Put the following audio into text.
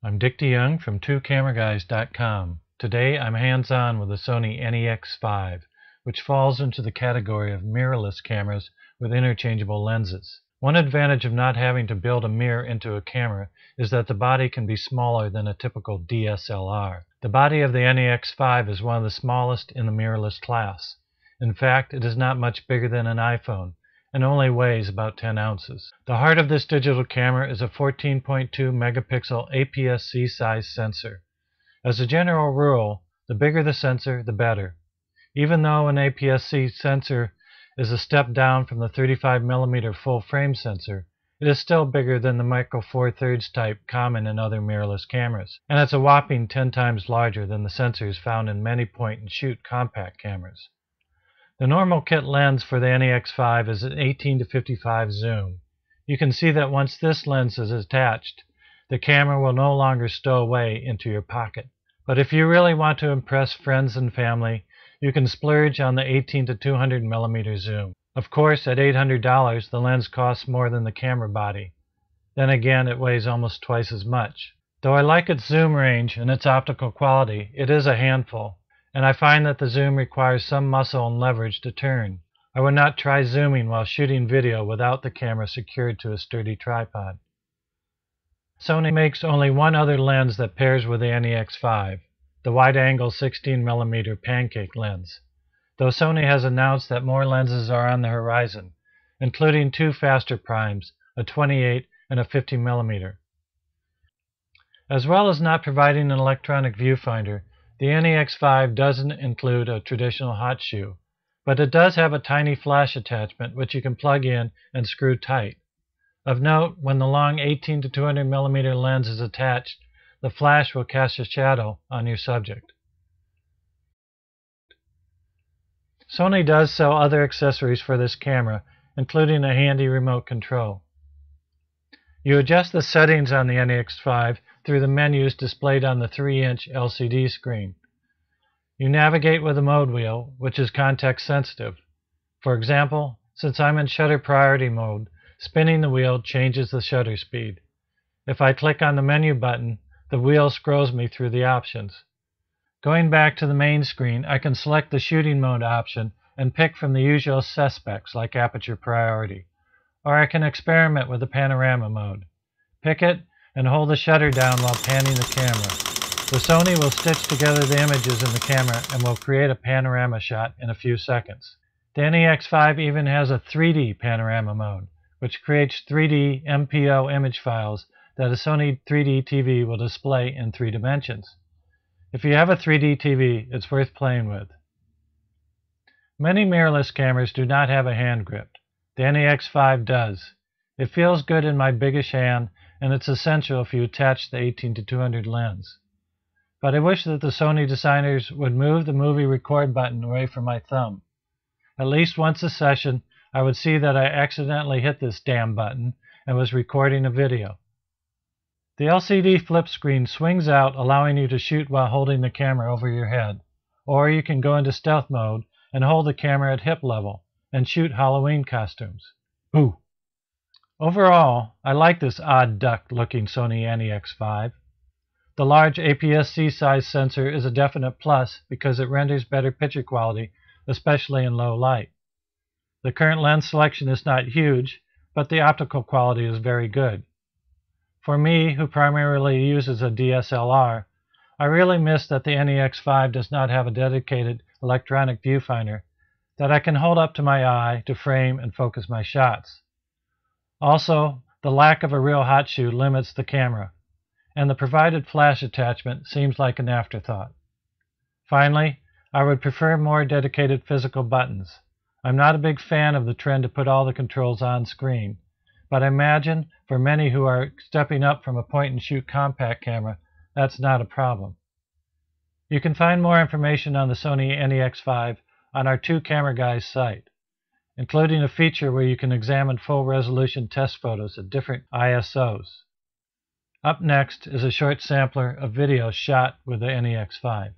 I'm Dick DeYoung from TwoCameraGuys.com. Today I'm hands-on with the Sony NEX-5, which falls into the category of mirrorless cameras with interchangeable lenses. One advantage of not having to build a mirror into a camera is that the body can be smaller than a typical DSLR. The body of the NEX-5 is one of the smallest in the mirrorless class. In fact, it is not much bigger than an iPhone and only weighs about 10 ounces. The heart of this digital camera is a 14.2 megapixel APS-C size sensor. As a general rule, the bigger the sensor, the better. Even though an APS-C sensor is a step down from the 35mm full-frame sensor, it is still bigger than the micro four thirds type common in other mirrorless cameras, and it's a whopping 10 times larger than the sensors found in many point-and-shoot compact cameras. The normal kit lens for the NEX-5 is an 18-55 zoom. You can see that once this lens is attached, the camera will no longer stow away into your pocket. But if you really want to impress friends and family, you can splurge on the 18-200mm zoom. Of course, at $800, the lens costs more than the camera body. Then again, it weighs almost twice as much. Though I like its zoom range and its optical quality, it is a handful, and I find that the zoom requires some muscle and leverage to turn. I would not try zooming while shooting video without the camera secured to a sturdy tripod. Sony makes only one other lens that pairs with the NEX-5, the wide-angle 16mm pancake lens, though Sony has announced that more lenses are on the horizon, including two faster primes, a 28 and a 50mm. As well as not providing an electronic viewfinder, the NEX-5 doesn't include a traditional hot shoe, but it does have a tiny flash attachment which you can plug in and screw tight. Of note, when the long 18-200mm lens is attached, the flash will cast a shadow on your subject. Sony does sell other accessories for this camera, including a handy remote control. You adjust the settings on the NEX-5 through the menus displayed on the 3-inch LCD screen. You navigate with the mode wheel, which is context sensitive. For example, since I'm in shutter priority mode, spinning the wheel changes the shutter speed. If I click on the menu button, the wheel scrolls me through the options. Going back to the main screen, I can select the shooting mode option and pick from the usual suspects like aperture priority. Or I can experiment with the panorama mode. Pick it and hold the shutter down while panning the camera. The Sony will stitch together the images in the camera and will create a panorama shot in a few seconds. The NEX-5 even has a 3D panorama mode, which creates 3D MPO image files that a Sony 3D TV will display in 3 dimensions. If you have a 3D TV, it's worth playing with. Many mirrorless cameras do not have a hand grip. The NEX-5 does. It feels good in my biggish hand, and it's essential if you attach the 18-200 lens. But I wish that the Sony designers would move the movie record button away from my thumb. At least once a session, I would see that I accidentally hit this damn button and was recording a video. The LCD flip screen swings out, allowing you to shoot while holding the camera over your head, or you can go into stealth mode and hold the camera at hip level and shoot Halloween costumes. Boo! Overall, I like this odd duck-looking Sony NEX-5. The large APS-C size sensor is a definite plus because it renders better picture quality, especially in low light. The current lens selection is not huge, but the optical quality is very good. For me, who primarily uses a DSLR, I really miss that the NEX-5 does not have a dedicated electronic viewfinder that I can hold up to my eye to frame and focus my shots. Also, the lack of a real hot shoe limits the camera, and the provided flash attachment seems like an afterthought. Finally, I would prefer more dedicated physical buttons. I'm not a big fan of the trend to put all the controls on screen, but I imagine for many who are stepping up from a point-and-shoot compact camera, that's not a problem. You can find more information on the Sony NEX-5 on our Two Camera Guys site, including a feature where you can examine full-resolution test photos at different ISOs. Up next is a short sampler of video shot with the NEX-5.